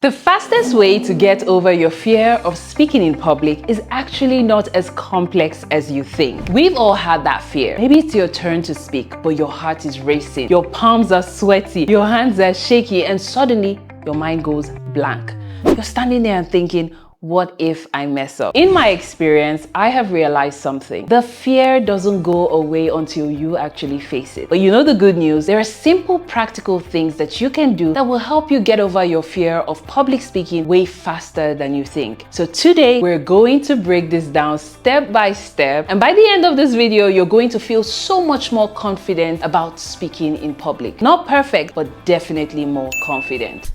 The fastest way to get over your fear of speaking in public is actually not as complex as you think. We've all had that fear. Maybe it's your turn to speak, but your heart is racing, your palms are sweaty, your hands are shaky, and suddenly your mind goes blank. You're standing there and thinking, what if I mess up? In my experience, I have realized something. The fear doesn't go away until you actually face it. But you know the good news? There are simple, practical things that you can do that will help you get over your fear of public speaking way faster than you think. So today, we're going to break this down step by step. And by the end of this video, you're going to feel so much more confident about speaking in public. Not perfect, but definitely more confident.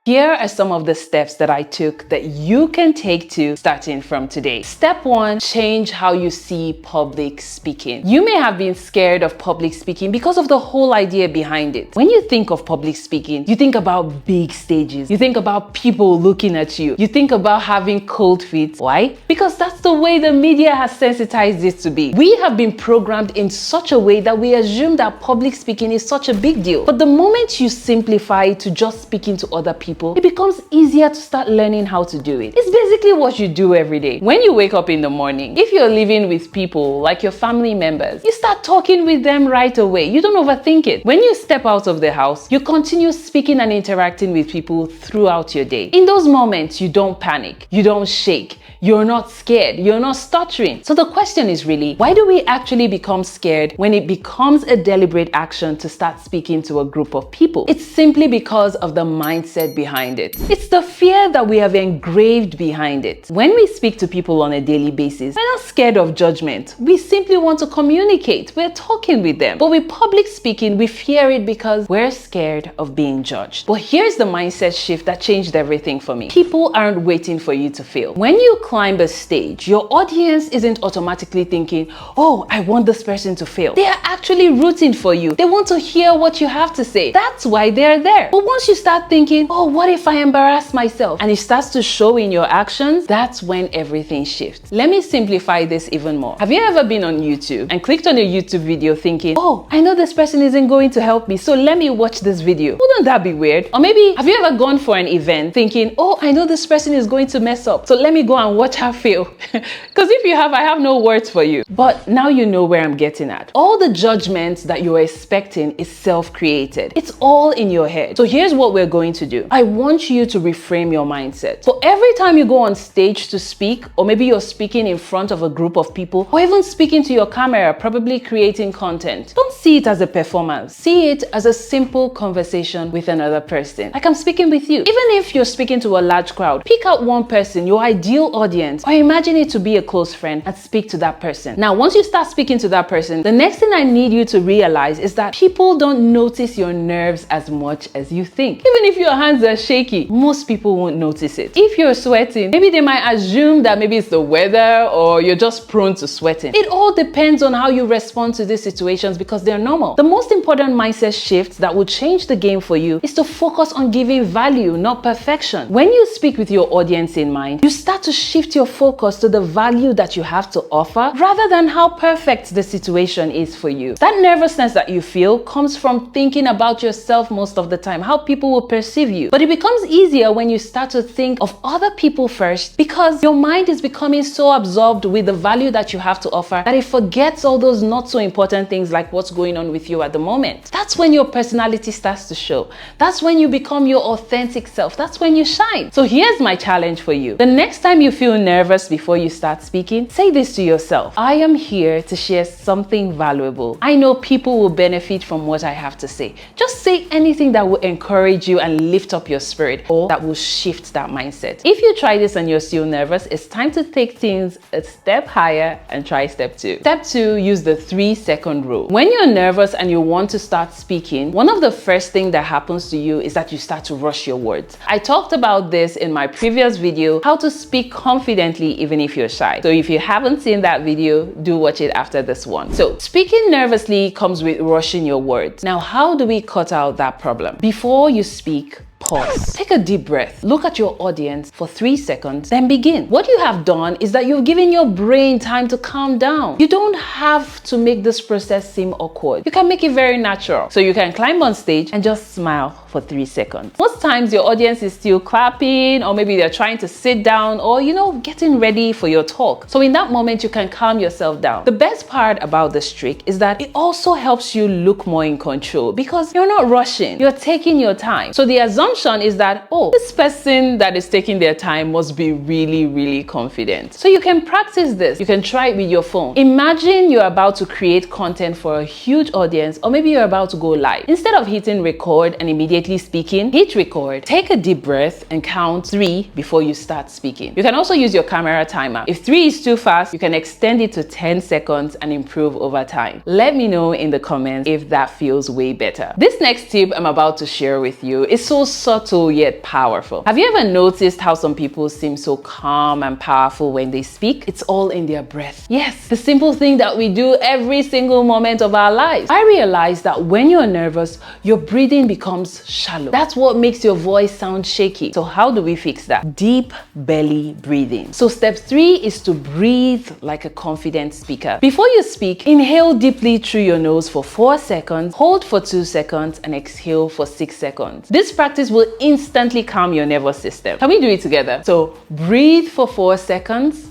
Here are some of the steps that I took that you can take to starting from today. Step 1, change how you see public speaking. You may have been scared of public speaking because of the whole idea behind it. When you think of public speaking, you think about big stages. You think about people looking at you. You think about having cold feet. Why? Because that's the way the media has sensitized it to be. We have been programmed in such a way that we assume that public speaking is such a big deal. But the moment you simplify it to just speaking to other people, it becomes easier to start learning how to do it. It's basically what you do every day. When you wake up in the morning, if you're living with people like your family members, you start talking with them right away. You don't overthink it. When you step out of the house, you continue speaking and interacting with people throughout your day. In those moments, you don't panic, you don't shake, you're not scared, you're not stuttering. So the question is really, why do we actually become scared when it becomes a deliberate action to start speaking to a group of people? It's simply because of the mindset behind it. It's the fear that we have engraved behind it. When we speak to people on a daily basis, we're not scared of judgment. We simply want to communicate. We're talking with them. But with public speaking, we fear it because we're scared of being judged. But here's the mindset shift that changed everything for me. People aren't waiting for you to fail. When you climb a stage, your audience isn't automatically thinking, oh, I want this person to fail. They are actually rooting for you. They want to hear what you have to say. That's why they're there. But once you start thinking, oh, what if I embarrass myself? And it starts to show in your actions, that's when everything shifts. Let me simplify this even more. Have you ever been on YouTube and clicked on a YouTube video thinking, oh, I know this person isn't going to help me, so let me watch this video? Wouldn't that be weird? Or maybe, have you ever gone for an event thinking, oh, I know this person is going to mess up, so let me go and watch her fail? Because if you have, I have no words for you. But now you know where I'm getting at. All the judgments that you're expecting is self-created. It's all in your head. So here's what we're going to do. I want you to reframe your mindset. So every time you go on stage to speak, or maybe you're speaking in front of a group of people, or even speaking to your camera, probably creating content, don't see it as a performance. See it as a simple conversation with another person. Like I'm speaking with you. Even if you're speaking to a large crowd, pick out one person, your ideal audience, or imagine it to be a close friend and speak to that person. Now, once you start speaking to that person, the next thing I need you to realize is that people don't notice your nerves as much as you think. Even if your hands are shaky, most people won't notice it. If you're sweating, maybe they might assume that maybe it's the weather or you're just prone to sweating. It all depends on how you respond to these situations because they're normal. The most important mindset shift that will change the game for you is to focus on giving value, not perfection. When you speak with your audience in mind, you start to shift your focus to the value that you have to offer rather than how perfect the situation is for you. That nervousness that you feel comes from thinking about yourself most of the time, how people will perceive you. But it becomes easier when you start to think of other people first because your mind is becoming so absorbed with the value that you have to offer that it forgets all those not so important things like what's going on with you at the moment. That's when your personality starts to show. That's when you become your authentic self. That's when you shine. So here's my challenge for you. The next time you feel nervous before you start speaking, say this to yourself. I am here to share something valuable. I know people will benefit from what I have to say. Just say anything that will encourage you and lift up your spirit or that will shift that mindset. If you try this and you're still nervous, it's time to take things a step higher and try step 2. Step 2, use the 3-second rule. When you're nervous and you want to start speaking, one of the first things that happens to you is that you start to rush your words. I talked about this in my previous video, how to speak confidently even if you're shy. So if you haven't seen that video, do watch it after this one. So speaking nervously comes with rushing your words. Now, how do we cut out that problem? Before you speak, pause. Take a deep breath. Look at your audience for 3 seconds, then begin. What you have done is that you've given your brain time to calm down. You don't have to make this process seem awkward. You can make it very natural. So you can climb on stage and just smile for 3 seconds. Most times your audience is still clapping, or maybe they're trying to sit down, or getting ready for your talk. So in that moment, you can calm yourself down. The best part about this trick is that it also helps you look more in control because you're not rushing, you're taking your time. So the assumption is that, oh, this person that is taking their time must be really, really confident. So you can practice this. You can try it with your phone. Imagine you're about to create content for a huge audience, or maybe you're about to go live. Instead of hitting record and immediately speaking, hit record, take a deep breath and count 3 before you start speaking. You can also use your camera timer. If 3 is too fast, you can extend it to 10 seconds and improve over time. Let me know in the comments if that feels way better. This next tip I'm about to share with you is so subtle yet powerful. Have you ever noticed how some people seem so calm and powerful when they speak? It's all in their breath. Yes, the simple thing that we do every single moment of our lives. I realized that when you're nervous, your breathing becomes shallow. That's what makes your voice sound shaky. So how do we fix that? Deep belly breathing. So step 3 is to breathe like a confident speaker. Before you speak, inhale deeply through your nose for 4 seconds, hold for 2 seconds, and exhale for 6 seconds. This practice will instantly calm your nervous system. Can we do it together? So breathe for 4 seconds,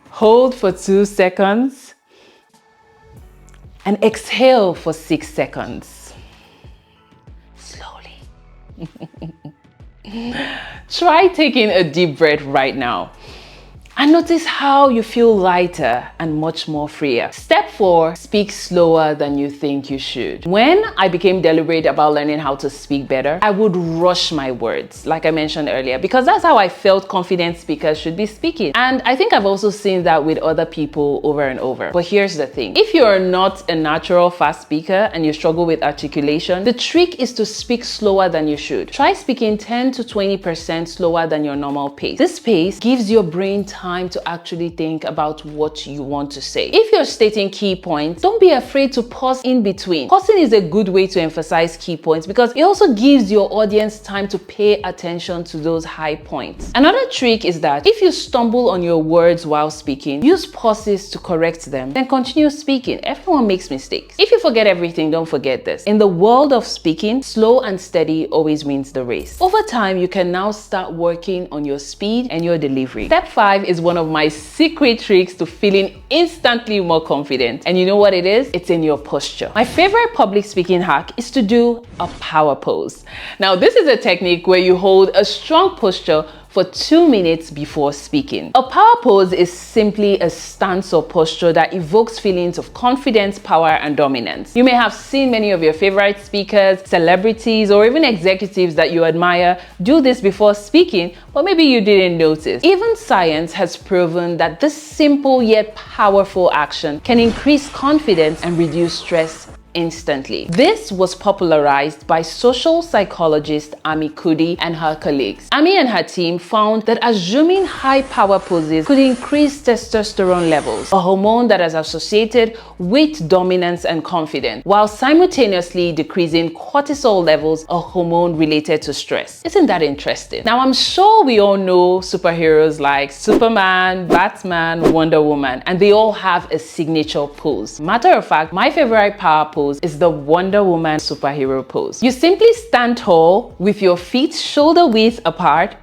hold for 2 seconds, and exhale for 6 seconds. Slowly. Try taking a deep breath right now. And notice how you feel lighter and much more freer. Step 4, speak slower than you think you should. When I became deliberate about learning how to speak better, I would rush my words, like I mentioned earlier, because that's how I felt confident speakers should be speaking. And I think I've also seen that with other people over and over. But here's the thing. If you're not a natural fast speaker and you struggle with articulation, the trick is to speak slower than you should. Try speaking 10 to 20% slower than your normal pace. This pace gives your brain time to actually think about what you want to say. If you're stating key points, don't be afraid to pause in between. Pausing is a good way to emphasize key points because it also gives your audience time to pay attention to those high points. Another trick is that if you stumble on your words while speaking, use pauses to correct them, then continue speaking. Everyone makes mistakes. If you forget everything, don't forget this. In the world of speaking, slow and steady always wins the race. Over time, you can now start working on your speed and your delivery. Step 5 is one of my secret tricks to feeling instantly more confident. And you know what it is? It's in your posture. My favorite public speaking hack is to do a power pose. Now, this is a technique where you hold a strong posture for 2 minutes before speaking. A power pose is simply a stance or posture that evokes feelings of confidence, power, and dominance. You may have seen many of your favorite speakers, celebrities, or even executives that you admire do this before speaking, but maybe you didn't notice. Even science has proven that this simple yet powerful action can increase confidence and reduce stress instantly. This was popularized by social psychologist Amy Cuddy and her colleagues. Amy and her team found that assuming high power poses could increase testosterone levels, a hormone that is associated with dominance and confidence, while simultaneously decreasing cortisol levels, a hormone related to stress. Isn't that interesting? Now, I'm sure we all know superheroes like Superman, Batman, Wonder Woman, and they all have a signature pose. Matter of fact, my favorite power pose is the Wonder Woman superhero pose. You simply stand tall with your feet shoulder width apart,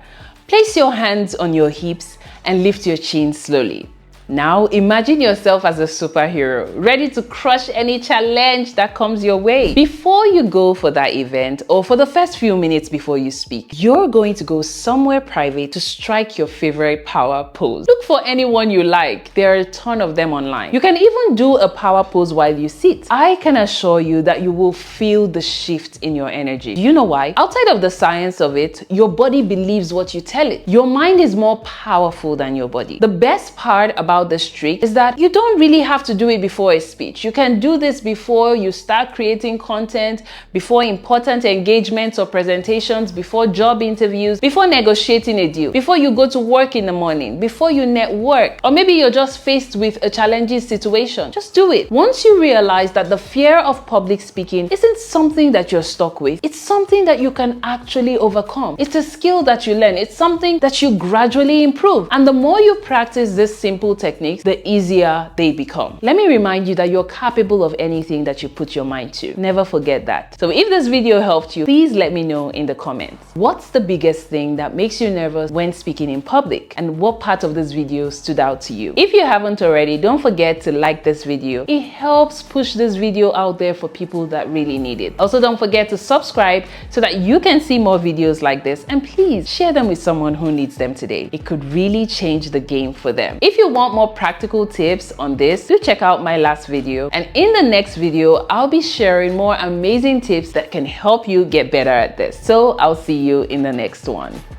place your hands on your hips, and lift your chin slowly. Now imagine yourself as a superhero, ready to crush any challenge that comes your way. Before you go for that event, or for the first few minutes before you speak, you're going to go somewhere private to strike your favorite power pose. Look for anyone you like. There are a ton of them online. You can even do a power pose while you sit. I can assure you that you will feel the shift in your energy. Do you know why? Outside of the science of it, your body believes what you tell it. Your mind is more powerful than your body. The best part about this trick is that you don't really have to do it before a speech. You can do this before you start creating content, before important engagements or presentations, before job interviews, before negotiating a deal, before you go to work in the morning, before you network, or maybe you're just faced with a challenging situation. Just do it. Once you realize that the fear of public speaking isn't something that you're stuck with, it's something that you can actually overcome. It's a skill that you learn. It's something that you gradually improve. And the more you practice this simple technique, techniques, the easier they become. Let me remind you that you're capable of anything that you put your mind to. Never forget that. So if this video helped you, please let me know in the comments. What's the biggest thing that makes you nervous when speaking in public? And what part of this video stood out to you? If you haven't already, don't forget to like this video. It helps push this video out there for people that really need it. Also, don't forget to subscribe so that you can see more videos like this, and please share them with someone who needs them today. It could really change the game for them. If you want more practical tips on this, do check out my last video, and in the next video I'll be sharing more amazing tips that can help you get better at this. So I'll see you in the next one.